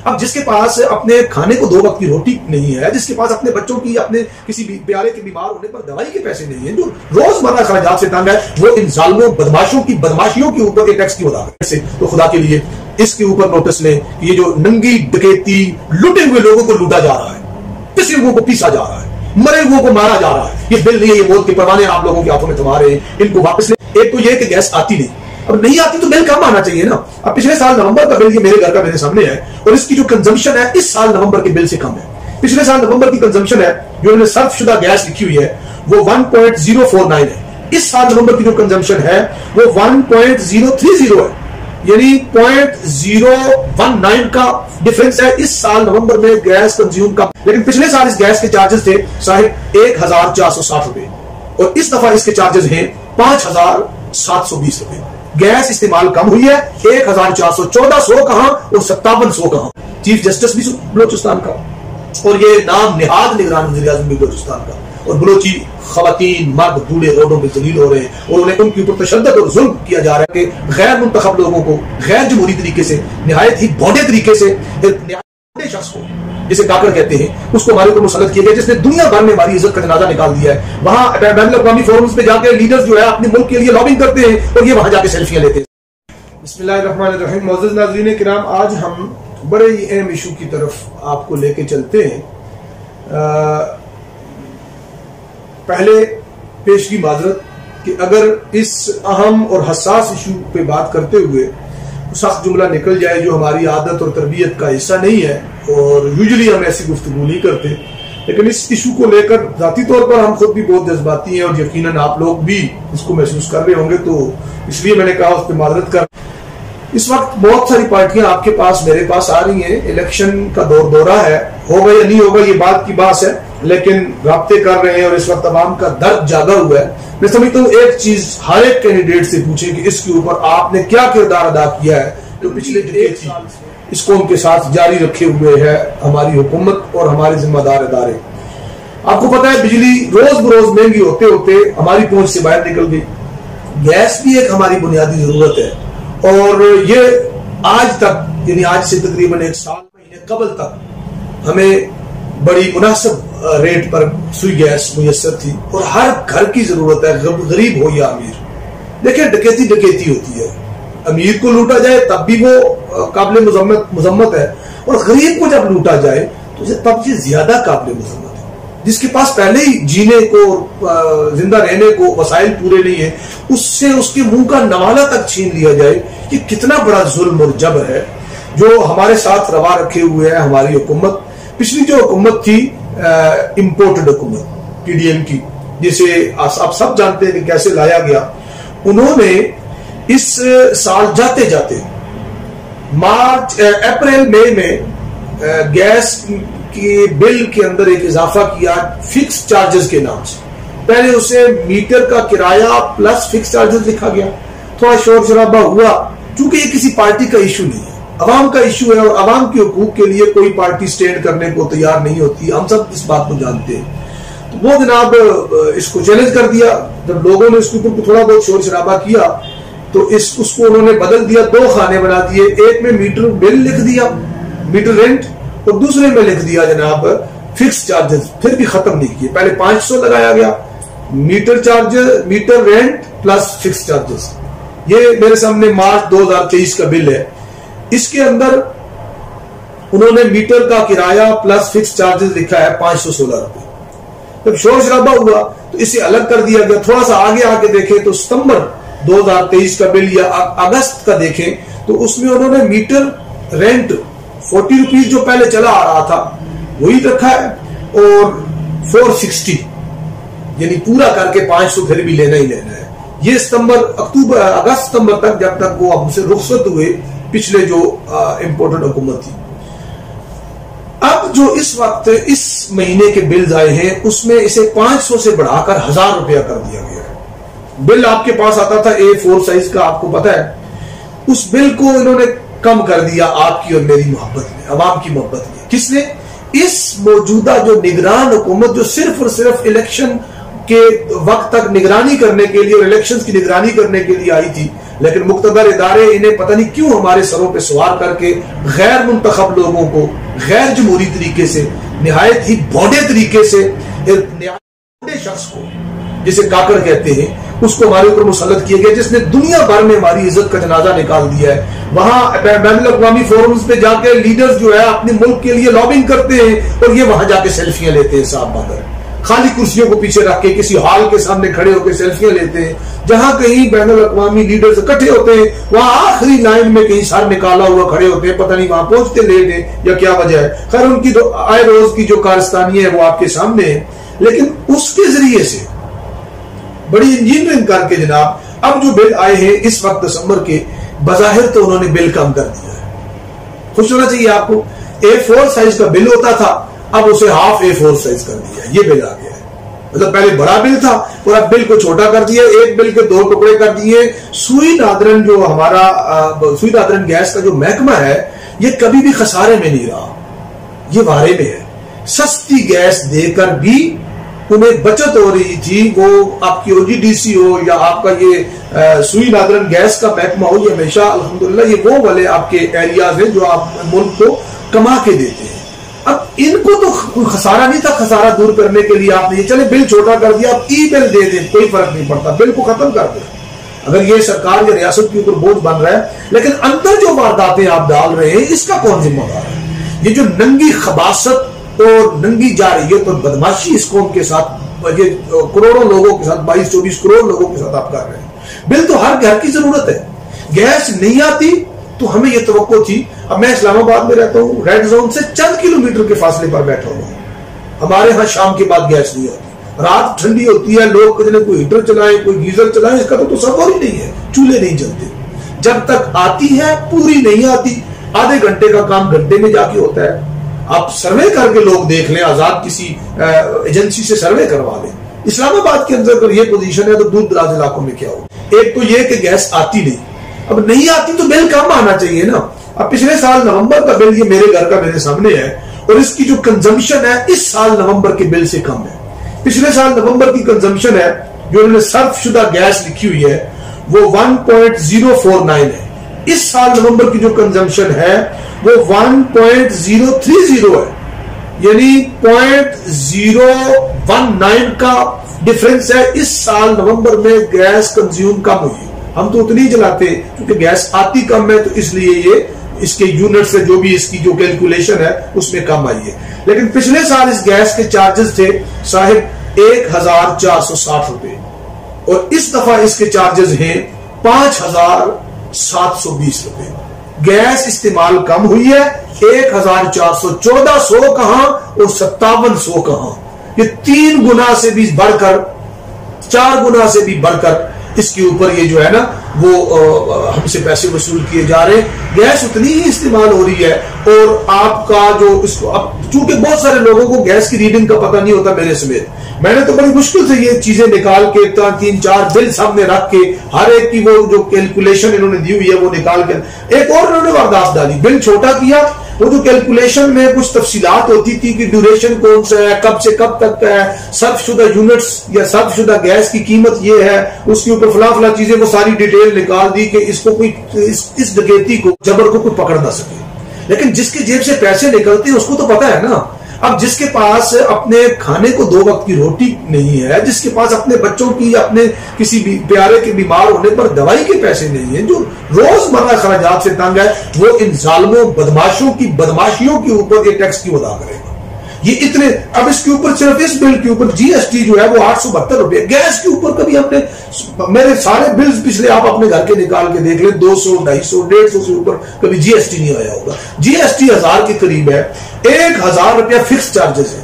अब जिसके पास अपने खाने को 2 वक्त की रोटी नहीं है, जिसके पास अपने बच्चों की, अपने किसी प्यारे के बीमार होने पर दवाई के पैसे नहीं है, जो रोजमर्रा खर्चात से तंग है, वो इन जालिमों बदमाशों की बदमाशियों के ऊपर टैक्स की वजह से, तो खुदा के लिए इसके ऊपर नोटिस लें कि ये जो नंगी डकैती, लुटे हुए लोगों को लूटा जा रहा है, पिसे हुओं को पीसा जा रहा है, मरे हुओं को मारा जा रहा है, ये बिल नहीं है, ये मौत के परवाने आप लोगों के हाथों में थमा रहे हैं, इनको वापस ले। एक तो ये कि गैस आती नहीं, अब नहीं आती तो बिल कम आना चाहिए ना। अब पिछले साल नवंबर का बिल ये मेरे घर का मेरे सामने है और इसकी जो कंजम्पशन है इस साल नवंबर के बिल से कम है। पिछले साल नवंबर की कंजम्पशन है जो इन्होंने सर्फशुदा गैस लिखी हुई है वो 1.049 है, इस साल नवंबर की जो कंजम्पशन है वो 1.030 है, यानी 0.019 का डिफरेंस है इस साल नवंबर में गैस कंज्यूम का। लेकिन पिछले साल इस गैस के चार्जेस थे साहिब 1460 रुपए और इस दफा इसके चार्जेस हैं 5720 रुपए। गैस इस्तेमाल कम हुई है, 1414 कहां और 5700 कहां। चीफ जस्टिस भी बलोचिस्तान का और ये नाम निहाद निगरान वज़ीर आज़म भी बलोचिस्तान का, और बलोची खवातीन मर्द बूढ़े रोडों में जलील हो रहे हैं और उन्हें उनके ऊपर तशद्दुद और जुल्म किया जा रहा है कि गैर मुंतखब लोगों को गैर जमहूरी तरीके से, निहायत ही भोंडे तरीके से, शख्स को जिसे काकर कहते हैं उसको हमारे ऊपर मुसल्लत किया गया, जिसने दुनिया भर में हमारी इज्जत का जनाजा निकाल दिया है। वहां बैनुल-अक़वामी फोरम्स पे जाकर लीडर्स जो है अपने मुल्क के लिए लॉबिंग करते हैं और ये वहां जाके सेल्फियां लेते हैं। बिस्मिल्लाहिर्रहमानिर्रहीम। मुअज़्ज़िज़ नाज़रीन किराम, आज हम बड़े ही अहम इशू की तरफ आपको लेके चलते हैं। पहले पेशगी माजरत कि अगर इस अहम और हसास इशू पे बात करते हुए सख्त जुमला निकल जाए जो हमारी आदत और तरबियत का हिस्सा नहीं है और यूजुअली हम ऐसी गुफ्तगू नहीं करते, लेकिन इस इशू को लेकर जाती तौर पर हम खुद भी बहुत जज्बाती हैं और यकीनन आप लोग भी इसको महसूस कर रहे होंगे, तो इसलिए मैंने कहा उस पर माजरत कर। इस वक्त बहुत सारी पार्टियां आपके पास, मेरे पास आ रही हैं, इलेक्शन का दौरा है, होगा या नहीं होगा ये बात की बात है, लेकिन राब्ते कर रहे हैं और इस वक्त अवाम का दर्द जागा हुआ है। मैं समझता हूँ एक चीज हर एक कैंडिडेट से पूछे कि इसके ऊपर आपने क्या किरदार अदा किया है जो पिछले 1 साल से इस कौम के साथ जारी रखे हुए है हमारी हुकूमत और हमारे जिम्मेदार इदारे। आपको पता है बिजली रोज बरोज महंगी होते होते हमारी पहुंच से बाहर निकल गई। गैस भी एक हमारी बुनियादी जरूरत है और ये आज तक, यानी आज से तकरीबन 1 साल महीने कबल तक हमें बड़ी मुनासिब रेट पर सुई गैस मुयस्सर थी और हर घर की जरूरत है, गरीब हो या अमीर। देखिए डकैती डकैती होती है, अमीर को लूटा जाए तब भी वो काबिल मुजम्मत है और गरीब को जब लूटा जाए तो तब ये ज्यादा काबिल मुजम्मत है। जिसके पास पहले ही जीने को, जिंदा रहने को वसाइल पूरे नहीं है, उससे उसके मुंह का नवाला तक छीन लिया जाए, ये कितना बड़ा जुल्म और जबर है जो हमारे साथ रवा रखे हुए है हमारी हुकूमत। पिछली जो हुकूमत थी इंपोर्टेड हुकूमत PDM की, जिसे आप सब जानते हैं कि कैसे लाया गया, उन्होंने इस साल जाते जाते अप्रैल मई में गैस के बिल के अंदर एक इजाफा किया फिक्स चार्जेस के नाम से। पहले उसे मीटर का किराया प्लस फिक्स चार्जेस लिखा गया, थोड़ा शोर शराबा हुआ, क्योंकि ये किसी पार्टी का इशू नहीं है, अवाम का इशू है और अवाम के हुकूक के लिए कोई पार्टी स्टैंड करने को तैयार नहीं होती, हम सब इस बात को जानते हैं। तो वो जनाब इसको चैलेंज कर दिया। जब लोगों ने इसके ऊपर थोड़ा बहुत शोर शराबा किया तो उसको उन्होंने बदल दिया, 2 खाने बना दिए, एक में मीटर बिल लिख दिया, मीटर रेंट, और दूसरे में लिख दिया जनाब फिक्स चार्जेस। फिर भी खत्म नहीं किए, पहले 500 लगाया गया meter charges, meter rent plus fix charges. ये मेरे सामने मार्च 2023 का बिल है, इसके अंदर उन्होंने मीटर का किराया प्लस फिक्स चार्जेस लिखा है 516 रुपए। जब शोर शराबा हुआ तो इसे अलग कर दिया गया। थोड़ा सा आगे आके देखें तो सितंबर 2023 का बिल या अगस्त का देखें तो उसमें उन्होंने मीटर रेंट 40 रुपीज जो पहले चला आ रहा था वही रखा है और 460, यानी पूरा करके 500 फिर भी लेना ही लेना है। ये अगस्त सितंबर तक, जब तक वो हमसे रुखसत हुए पिछले जो इंपोर्टेड हुकूमत थी। अब जो इस वक्त इस महीने के बिल्स आए हैं उसमें इसे 500 से बढ़ाकर 1000 रुपया कर दिया गया है। बिल आपके पास आता था A4 साइज का, आपको पता है, उस बिल को इन्होंने कम कर दिया आपकी और मेरी मोहब्बत में, अवाम की मोहब्बत में। किसने? इस मौजूदा जो निगरान हुकूमत जो सिर्फ और सिर्फ इलेक्शन के वक्त तक निगरानी करने के लिए और इलेक्शंस की निगरानी करने के लिए आई थी, लेकिन मुख्तदर इदारे इन्हें पता नहीं क्यों हमारे सरों पे सवार करके गैर मुंतखब लोगों को गैर जमहूरी तरीके से, निहायत ही भोंडे तरीके से, एक शख्स को जिसे काकड़ कहते हैं उसको हमारे ऊपर मुसल्लत किया गया, जिसने दुनिया भर में हमारी इज्जत का जनाजा निकाल दिया है। वहां बैनुल-अक़वामी फोरम्स पे जाके लीडर्स जो है अपने मुल्क के लिए लॉबिंग करते हैं और ये वहां जाके सेल्फियां लेते हैं, साहब बादर खाली कुर्सियों को पीछे रख के किसी हॉल के सामने खड़े होकर सेल्फियां लेते हैं। जहां कहीं बैनुल-अक़वामी लीडर्स इकट्ठे होते हैं वहां आखिरी लाइन में कहीं सर निकाला हुआ खड़े होते हैं, पता नहीं वहां पहुंचते लेट है या क्या वजह है। खैर उनकी तो आए रोज की जो कारस्तानी है वो आपके सामने है, लेकिन उसके जरिए से बड़ी इंजीनियरिंग करके जनाब अब जो बिल आए हैं इस वक्त दिसंबर के, बजाहिर तो उन्होंने बिल कम कर दिया है। खुश होना चाहिए आपको। A4 साइज का बिल होता था, अब उसे हाफ A4 साइज कर दिया, ये बिल आ गया है। मतलब पहले बड़ा बिल था और अब बिल को छोटा कर दिया, एक बिल के 2 टुकड़े कर दिए। सुई नादरन जो हमारा सुई नादरन गैस का जो महकमा है ये कभी भी खसारे में नहीं रहा, ये वारे में है। सस्ती गैस देकर भी उन्हें बचत हो रही थी, वो आपकी OGDC हो या आपका ये सुई नादरन गैस का महकमा हो, ये हमेशा अल्हम्दुलिल्लाह ये वो वाले आपके एरियाज हैं जो आप मुल्क को कमा के देते हैं। अब इनको तो कोई खसारा नहीं था, खसारा दूर करने के लिए आपने ये चले बिल छोटा कर दिया, आप ई बिल दे दें, कोई फर्क नहीं पड़ता, बिल को खत्म कर दें। अगर ये सरकार या रियासत के ऊपर बोझ बन रहा है, लेकिन अंदर जो वारदातें आप डाल रहे हैं इसका कौन जिम्मेदार है? ये जो नंगी खबासत और नंगी जारहियत और बदमाशी इस कौम के साथ, ये करोड़ों लोगों के साथ, 22-24 करोड़ लोगों के साथ आप कर रहे हैं। बिल तो हर घर की जरूरत है। गैस नहीं आती तो हमें यह तवक्को थी। अब मैं इस्लामाबाद में रहता हूँ, रेड जोन से चंद किलोमीटर के फासले पर बैठा हुआ हूं। हमारे यहाँ शाम के बाद गैस नहीं आती, रात ठंडी होती है, लोग कोई हीटर चलाए कोई गीजर चलाए, इसका तो तसव्वुर ही नहीं है। चूल्हे नहीं जलते, जब तक आती है पूरी नहीं आती, आधे घंटे का काम घंटे में जाके होता है। आप सर्वे करके लोग देख लें, आजाद किसी एजेंसी से सर्वे करवा लें। इस्लामाबाद के अंदर अगर ये पोजीशन है तो दूर दराज इलाकों में क्या हो। एक तो ये कि गैस आती नहीं, अब नहीं आती तो बिल कम आना चाहिए ना। अब पिछले साल नवंबर का बिल, ये मेरे घर का मेरे सामने है, और इसकी जो कंजम्पशन है इस साल नवंबर के बिल से कम है। पिछले साल नवंबर की कंजम्पशन है जो उन्होंने सर्फशुदा गैस लिखी हुई है वो 1.049 है। इस साल नवंबर की जो कंजम्पशन है वो 1.030 है, यानी 0.019 का डिफरेंस है। इस साल नवंबर में गैस कंज्यूम कम हुई है। हम तो उतनी ही जलाते क्योंकि गैस आती कम है, तो इसलिए ये इसके यूनिट से जो भी इसकी जो कैलकुलेशन है उसमें कम आई है। लेकिन पिछले साल इस गैस के चार्जेस थे साहिब 1460 रुपए, और इस दफा इसके चार्जेस हैं 5720 रुपए। गैस इस्तेमाल कम हुई है, 1414 कहां और 5700 कहां, ये 3 गुना से भी बढ़कर, 4 गुना से भी बढ़कर इसके ऊपर ये जो है ना वो हमसे पैसे वसूल किए जा रहे हैं। गैस उतनी ही इस्तेमाल हो रही है, और आपका जो इसको अब चूंकि बहुत सारे लोगों को गैस की रीडिंग का पता नहीं होता, मेरे समेत, मैंने तो बड़ी मुश्किल से ये चीजें निकाल के 3-4 बिल सामने रख के हर एक की वो जो कैलकुलेशन इन्होंने दी हुई है वो निकाल के, एक और इन्होंने वारदात डाली, बिल छोटा किया। वो जो कैलकुलेशन में कुछ तफसीलात होती थी कि ड्यूरेशन कौन सा है, कब से कब तक का है, सर्फशुदा यूनिट्स या सर्फशुदा गैस की कीमत ये है, उसके ऊपर फला चीजें, वो सारी डिटेल निकाल दी कि इसको कोई इस डकैती को, जबर को कोई पकड़ ना सके। लेकिन जिसके जेब से पैसे निकलते हैं उसको तो पता है ना। अब जिसके पास अपने खाने को 2 वक्त की रोटी नहीं है, जिसके पास अपने बच्चों की, अपने किसी भी प्यारे के बीमार होने पर दवाई के पैसे नहीं है, जो रोजमर्रा खर्चात से तंग है, वो इन जालिमों बदमाशों की बदमाशियों के ऊपर ये टैक्स क्यों अदा करेगा? ये इतने, अब इसके ऊपर सिर्फ इस बिल के ऊपर GST जो है वो 872 रुपए। गैस के ऊपर कभी हमने, मेरे सारे बिल्स पिछले आप अपने घर के निकाल के देख ले, 200, 250, 150 से ऊपर कभी GST नहीं आया होगा। GST 1000 के करीब है। 1000 रुपया फिक्स चार्जेस है,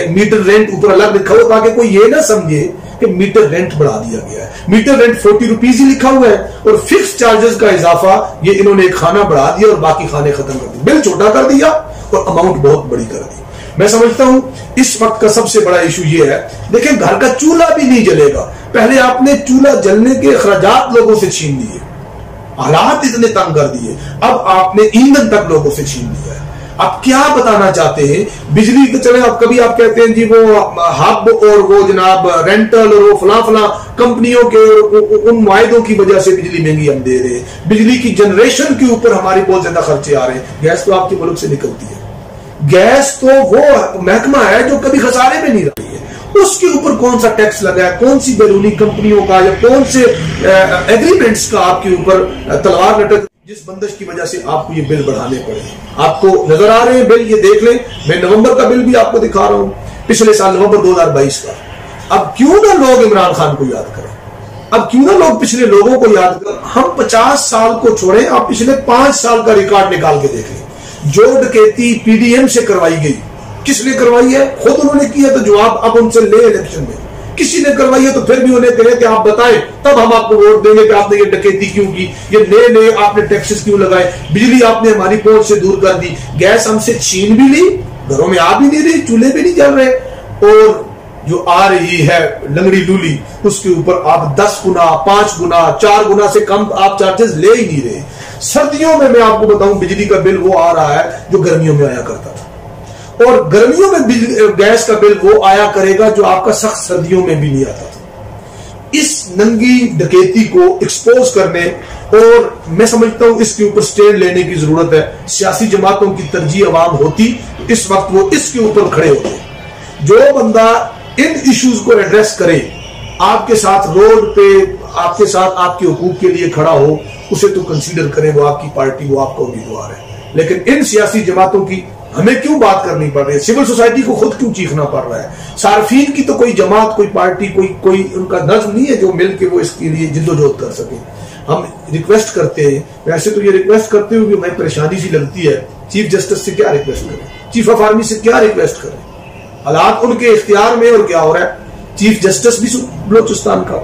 मीटर रेंट ऊपर अलग लिखा हुआ, ताकि कोई ये ना समझे कि मीटर रेंट बढ़ा दिया गया है। मीटर रेंट 40 रुपीज ही लिखा हुआ है, और फिक्स चार्जेस का इजाफा ये इन्होंने एक खाना बढ़ा दिया और बाकी खाने खत्म कर दिए, बिल छोटा कर दिया और अमाउंट बहुत बड़ी कर दी। मैं समझता हूं इस वक्त का सबसे बड़ा इशू ये है, देखिए घर का चूल्हा भी नहीं जलेगा। पहले आपने चूल्हा जलने के अखराजात लोगों से छीन लिए, हालात इतने तंग कर दिए, अब आपने ईंधन तक लोगों से छीन लिया है। आप क्या बताना चाहते हैं? बिजली के चले, अब कभी आप कहते हैं जी वो हब और वो जनाब रेंटल और वो फला कंपनियों के उन वायदों की वजह से बिजली महंगी हम दे रहे हैं, बिजली की जनरेशन के ऊपर हमारे बहुत ज्यादा खर्चे आ रहे हैं। गैस तो आपके मुल्क से निकलती है, गैस तो वो महकमा है जो कभी खसारे में नहीं रही है, उसके ऊपर कौन सा टैक्स लगा है, कौन सी बैरूनी कंपनियों का या कौन से एग्रीमेंट्स का आपके ऊपर तलवार लटक, जिस बंदिश की वजह से आपको ये बिल बढ़ाने पड़े। आपको नजर आ रहे हैं बिल, ये देख लें, मैं नवंबर का बिल भी आपको दिखा रहा हूं, पिछले साल नवंबर 2022 का। अब क्यों ना लोग इमरान खान को याद करें, अब क्यों ना लोग पिछले लोगों को याद करें। हम 50 साल को छोड़े, आप पिछले 5 साल का रिकॉर्ड निकाल के देख लें। जो डकैती पीडीएम से करवाई गई, किसने करवाई है? खुद उन्होंने किया, तो जवाब अब उनसे ले इलेक्शन में। किसी ने करवाई है तो फिर भी उन्हें कहें कि आप बताएं, तब हम आपको वोट देंगे कि आपने ये डकैती क्यों की, ये नए आपने टैक्सेस क्यों लगाए, बिजली आपने हमारी पहुंच से दूर कर दी, गैस हमसे छीन भी ली, घरों में आ भी नहीं रही, चूल्हे भी नहीं जल रहे, और जो आ रही है लंगड़ी लूली उसके ऊपर आप 10 गुना 5 गुना 4 गुना से कम आप चार्जेस ले ही नहीं रहे। सर्दियों में मैं आपको बताऊं बिजली का बिल वो आ रहा है जो गर्मियों में आया करता था, और गर्मियों में गैस का बिल वो आया करेगा जो आपका सख्त सर्दियों में भी नहीं आता था। इस नंगी डकैती को एक्सपोज करने, और मैं समझता हूं इसके ऊपर स्टैंड लेने की जरूरत है। सियासी जमातों की तरजीह अवाम होती तो इस वक्त वो इसके ऊपर खड़े होते। जो बंदा इन इश्यूज को एड्रेस करे, आपके साथ रोड पे आपके साथ आपके हुकूक के लिए खड़ा हो, उसे तो कंसीडर करें, वो आपकी पार्टी, वो आपका उम्मीदवार है। लेकिन इन सियासी जमातों की हमें क्यों बात करनी पड़ रही है? सिविल सोसाइटी को खुद क्यों चीखना पड़ रहा है? सार्फिन की तो कोई जमात, कोई पार्टी, कोई उनका नज्म नहीं है जो मिलकर वो इसके लिए जिद्दोजहद कर सके। हम रिक्वेस्ट करते हैं, वैसे तो ये रिक्वेस्ट करते हुए हमें परेशानी सी लगती है, चीफ जस्टिस से क्या रिक्वेस्ट करें, चीफ ऑफ आर्मी से क्या रिक्वेस्ट करें? हालात उनके इख्तियार में, और क्या हो रहा है, चीफ जस्टिस भी बलोचिस्तान का,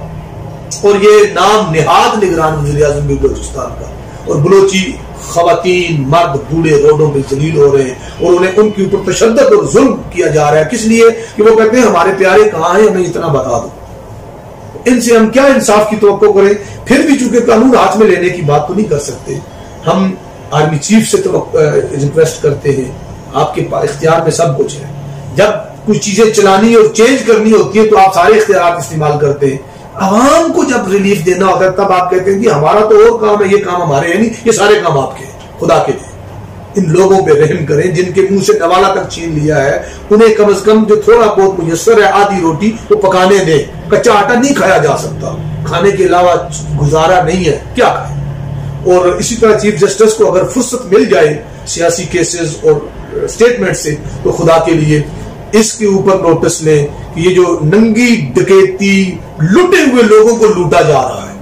और ये नाम निहाद निगरान वज़ीर आज़म भी बलोचिस्तान का, और बलोची खवातीन मर्द बूढ़े रोडों पे जलील हो रहे हैं, और उन्हें उनके ऊपर तशद्दुद और जुल्म किया जा रहा है। किस लिए? कि वो कहते हैं हमारे प्यारे कहां हैं, हमें इतना बता दो। इनसे हम क्या इंसाफ की तवक्को करें? फिर भी चूंकि कानून हाथ में लेने की बात तो नहीं कर सकते, हम आर्मी चीफ से तो रिक्वेस्ट करते हैं, आपके इख्तियार में सब कुछ है। जब कुछ चीजें चलानी और चेंज करनी होती है तो आप सारे इख्तियार इस्तेमाल करते हैं। आवाम को जब रिलीफ देना होता है तब आप कहते हैं कि हमारा तो और काम है, ये काम हमारे है नहीं, ये सारे काम आपके हैं। खुदा के लिए इन लोगों पे रहम करें जिनके मुंह से नवाला तक छीन लिया है। उन्हें कम से कम जो थोड़ा बहुत मुयस्सर है, आधी रोटी वो पकाने दें। कच्चा आटा नहीं खाया जा सकता, खाने के अलावा गुजारा नहीं है, क्या खाए? और इसी तरह चीफ जस्टिस को अगर फुर्सत मिल जाए सियासी केसेस और स्टेटमेंट से, तो खुदा के लिए इसके ऊपर नोटिस लें कि ये जो नंगी डकैती, लुटे हुए लोगों को लूटा जा रहा है,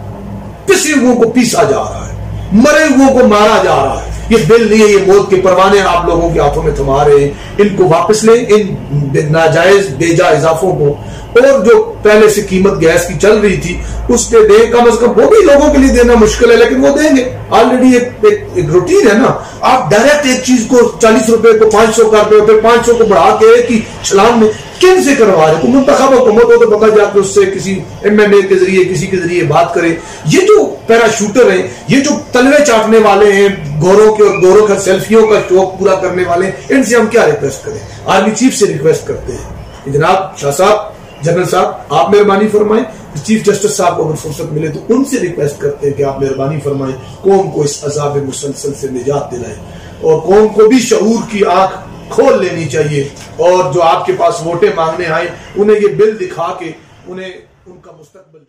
पिसे हुओं को पीसा जा रहा है, मरे हुओं को मारा जा रहा है, ये बिल नहीं है, ये मौत के परवाने आप लोगों के हाथों में थमा रहे हैं। इनको वापस लें, इन नाजायज बेजा इजाफों को, और जो पहले से कीमत गैस की चल रही थी उस पे दें। कम से कम वो भी लोगों के लिए देना मुश्किल है, लेकिन वो देंगे। ऑलरेडी एक रूटीन है ना, आप डायरेक्ट एक चीज को 40 रुपए को 500 कर दो, फिर 500 को बढ़ा के कि छलांग में किन से करवा रहे? तो मुंतखब हुकूमत हो तो बता जाके उससे किसी एमएनए के जरिए, किसी के जरिए बात करें। ये जो पैराशूटर हैं, ये जो तलवे चाटने वाले हैं, गोरों के और गोरों का सेल्फियों का शौक पूरा करने वाले, इनसे हम क्या रिक्वेस्ट करें? आर्मी चीफ से रिक्वेस्ट करते हैं कि जनाब शाह साहब, जनरल साहब, आप मेहरबानी फरमाएं। चीफ जस्टिस साहब को अगर फुर्सत मिले तो उनसे रिक्वेस्ट करते हैं कि आप मेहरबानी फरमाएं, कौम को इस अजाब मुसलसल से निजात दिलाएं, और कौम को भी शऊर की आंख खोल लेनी चाहिए। और जो आपके पास वोटें मांगने आए उन्हें ये बिल दिखा के उन्हें उनका मुस्तकबिल